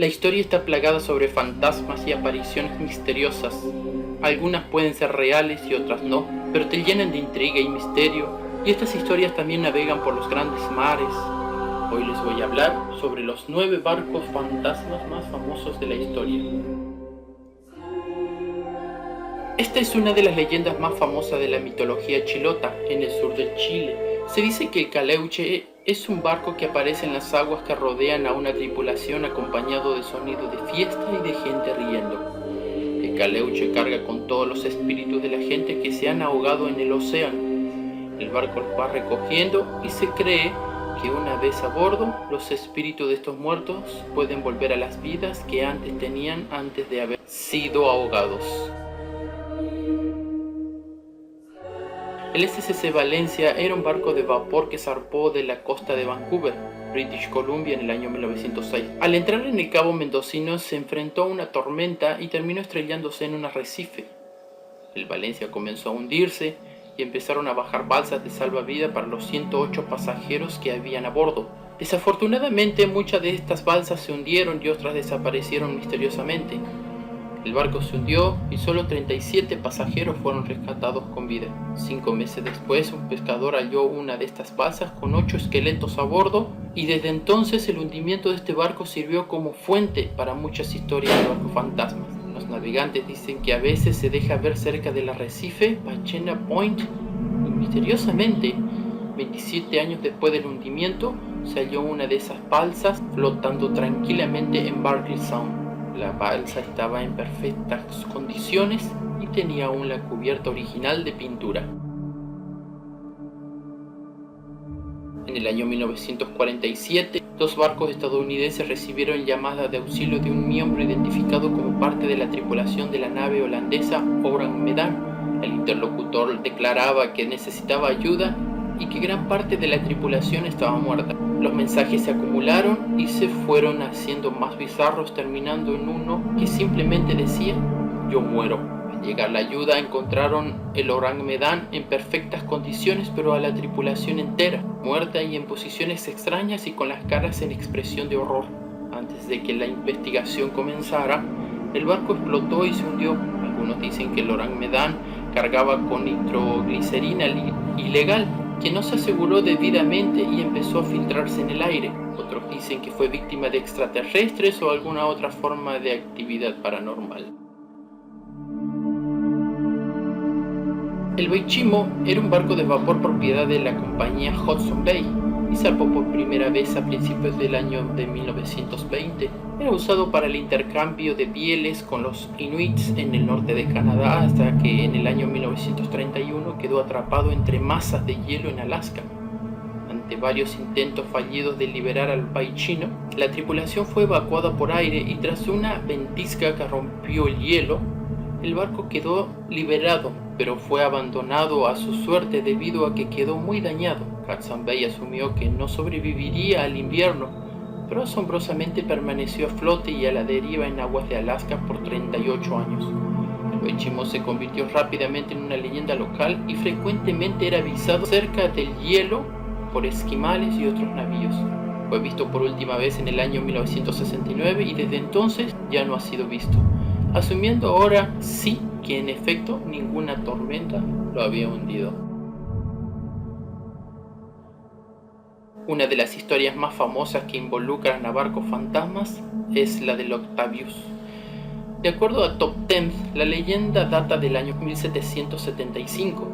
La historia está plagada sobre fantasmas y apariciones misteriosas. Algunas pueden ser reales y otras no, pero te llenan de intriga y misterio, y estas historias también navegan por los grandes mares. Hoy les voy a hablar sobre los 9 barcos fantasmas más famosos de la historia. Esta es una de las leyendas más famosas de la mitología chilota, en el sur de Chile. Se dice que el Caleuche es un barco que aparece en las aguas que rodean a una tripulación acompañado de sonidos de fiesta y de gente riendo. El Caleuche carga con todos los espíritus de la gente que se han ahogado en el océano. El barco los va recogiendo y se cree que una vez a bordo, los espíritus de estos muertos pueden volver a las vidas que antes tenían antes de haber sido ahogados. El SSC Valencia era un barco de vapor que zarpó de la costa de Vancouver, British Columbia, en el año 1906. Al entrar en el Cabo Mendocino se enfrentó a una tormenta y terminó estrellándose en un arrecife. El Valencia comenzó a hundirse y empezaron a bajar balsas de salvavidas para los 108 pasajeros que habían a bordo. Desafortunadamente, muchas de estas balsas se hundieron y otras desaparecieron misteriosamente. El barco se hundió y solo 37 pasajeros fueron rescatados con vida. 5 meses después, un pescador halló una de estas balsas con 8 esqueletos a bordo, y desde entonces el hundimiento de este barco sirvió como fuente para muchas historias de barcos fantasmas. Los navegantes dicen que a veces se deja ver cerca del arrecife Ballena Point y misteriosamente, 27 años después del hundimiento, se halló una de esas balsas flotando tranquilamente en Barkley Sound. La balsa estaba en perfectas condiciones y tenía aún la cubierta original de pintura. En el año 1947, 2 barcos estadounidenses recibieron llamadas de auxilio de un miembro identificado como parte de la tripulación de la nave holandesa Orang Medan. El interlocutor declaraba que necesitaba ayuda y que gran parte de la tripulación estaba muerta. Los mensajes se acumularon y se fueron haciendo más bizarros, terminando en uno que simplemente decía: "Yo muero". Al llegar la ayuda, encontraron el Orang Medan en perfectas condiciones, pero a la tripulación entera, muerta y en posiciones extrañas y con las caras en expresión de horror. Antes de que la investigación comenzara, el barco explotó y se hundió. Algunos dicen que el Orang Medan cargaba con nitroglicerina ilegal, que no se aseguró debidamente y empezó a filtrarse en el aire. Otros dicen que fue víctima de extraterrestres o alguna otra forma de actividad paranormal. El Beichimo era un barco de vapor propiedad de la compañía Hudson Bay y zarpó por primera vez a principios del año de 1920. Era usado para el intercambio de pieles con los Inuits en el norte de Canadá, hasta que en el año 1931 quedó atrapado entre masas de hielo en Alaska. Ante varios intentos fallidos de liberar al Beichimo, la tripulación fue evacuada por aire y tras una ventisca que rompió el hielo, el barco quedó liberado, pero fue abandonado a su suerte debido a que quedó muy dañado. Hudson Bay asumió que no sobreviviría al invierno, pero asombrosamente permaneció a flote y a la deriva en aguas de Alaska por 38 años. El Beichimo se convirtió rápidamente en una leyenda local y frecuentemente era avisado cerca del hielo por esquimales y otros navíos. Fue visto por última vez en el año 1969 y desde entonces ya no ha sido visto, asumiendo ahora sí que en efecto ninguna tormenta lo había hundido. Una de las historias más famosas que involucran a barcos fantasmas es la del Octavius. De acuerdo a Top Ten, la leyenda data del año 1775,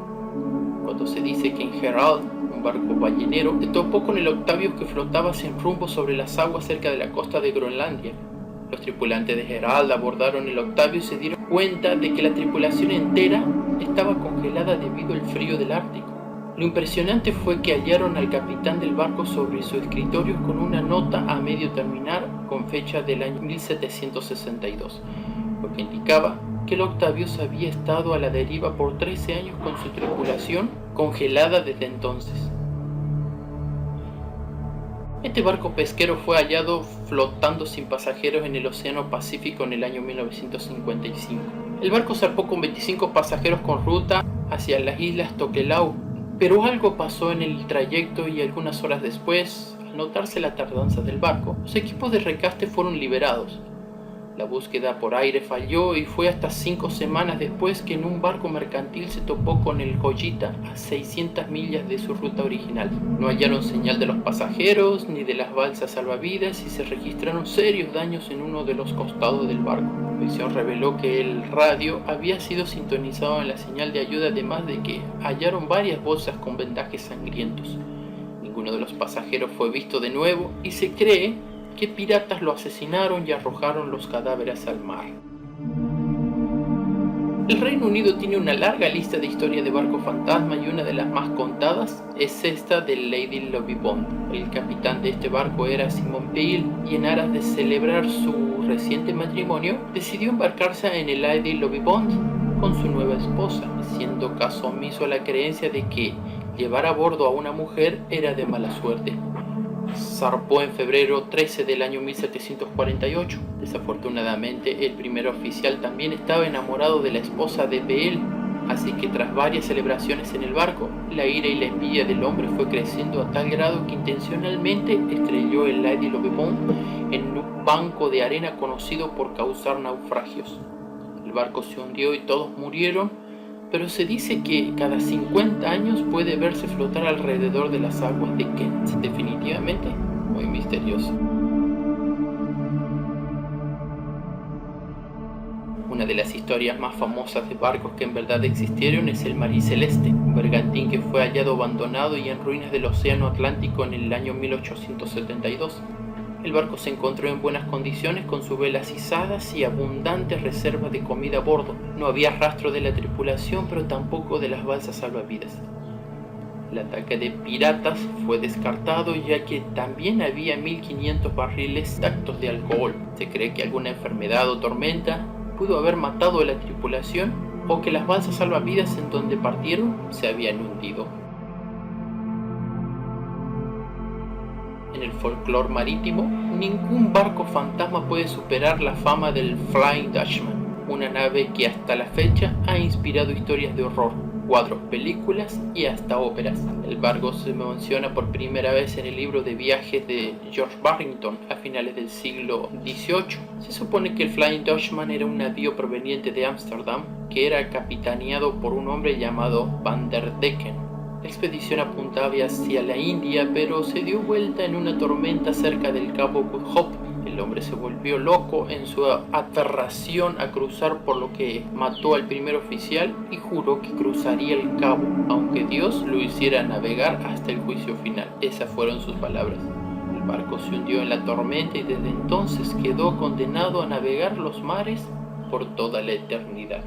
cuando se dice que en Herald, un barco ballenero, se topó con el Octavius que flotaba sin rumbo sobre las aguas cerca de la costa de Groenlandia. Los tripulantes de Herald abordaron el Octavius y se dieron cuenta de que la tripulación entera estaba congelada debido al frío del Ártico. Lo impresionante fue que hallaron al capitán del barco sobre su escritorio con una nota a medio terminar con fecha del año 1762, lo que indicaba que el Octavius había estado a la deriva por 13 años con su tripulación congelada desde entonces. Este barco pesquero fue hallado flotando sin pasajeros en el Océano Pacífico en el año 1955. El barco zarpó con 25 pasajeros con ruta hacia las islas Tokelau, pero algo pasó en el trayecto y algunas horas después, al notarse la tardanza del barco, los equipos de rescate fueron liberados. La búsqueda por aire falló y fue hasta 5 semanas después que en un barco mercantil se topó con el Joyita a 600 millas de su ruta original. No hallaron señal de los pasajeros ni de las balsas salvavidas y se registraron serios daños en uno de los costados del barco. La inspección reveló que el radio había sido sintonizado en la señal de ayuda, además de que hallaron varias bolsas con vendajes sangrientos. Ninguno de los pasajeros fue visto de nuevo y se cree que piratas lo asesinaron y arrojaron los cadáveres al mar. El Reino Unido tiene una larga lista de historias de barcos fantasma y una de las más contadas es esta de Lady Lovibond. El capitán de este barco era Simon Peel y en aras de celebrar su reciente matrimonio decidió embarcarse en el Lady Lovibond con su nueva esposa, haciendo caso omiso a la creencia de que llevar a bordo a una mujer era de mala suerte. Zarpó en febrero 13 del año 1748. Desafortunadamente, el primer oficial también estaba enamorado de la esposa de Peel, así que tras varias celebraciones en el barco, la ira y la envidia del hombre fue creciendo a tal grado que intencionalmente estrelló el Lady Lovibond en un banco de arena conocido por causar naufragios. El barco se hundió y todos murieron, pero se dice que cada 50 años puede verse flotar alrededor de las aguas de Kent. Definitivamente muy misterioso. Una de las historias más famosas de barcos que en verdad existieron es el Marie Celeste, un bergantín que fue hallado abandonado y en ruinas del Océano Atlántico en el año 1872. El barco se encontró en buenas condiciones con sus velas izadas y abundantes reservas de comida a bordo. No había rastro de la tripulación, pero tampoco de las balsas salvavidas. El ataque de piratas fue descartado, ya que también había 1500 barriles intactos de alcohol. Se cree que alguna enfermedad o tormenta pudo haber matado a la tripulación o que las balsas salvavidas en donde partieron se habían hundido. En el folclore marítimo, ningún barco fantasma puede superar la fama del Flying Dutchman, una nave que hasta la fecha ha inspirado historias de horror, cuadros, películas y hasta óperas. El barco se menciona por primera vez en el libro de viajes de George Barrington a finales del siglo XVIII. Se supone que el Flying Dutchman era un navío proveniente de Ámsterdam que era capitaneado por un hombre llamado Van der Decken. La expedición apuntaba hacia la India, pero se dio vuelta en una tormenta cerca del cabo Good Hope. El hombre se volvió loco en su aferración a cruzar, por lo que mató al primer oficial y juró que cruzaría el cabo, aunque Dios lo hiciera navegar hasta el juicio final. Esas fueron sus palabras. El barco se hundió en la tormenta y desde entonces quedó condenado a navegar los mares por toda la eternidad.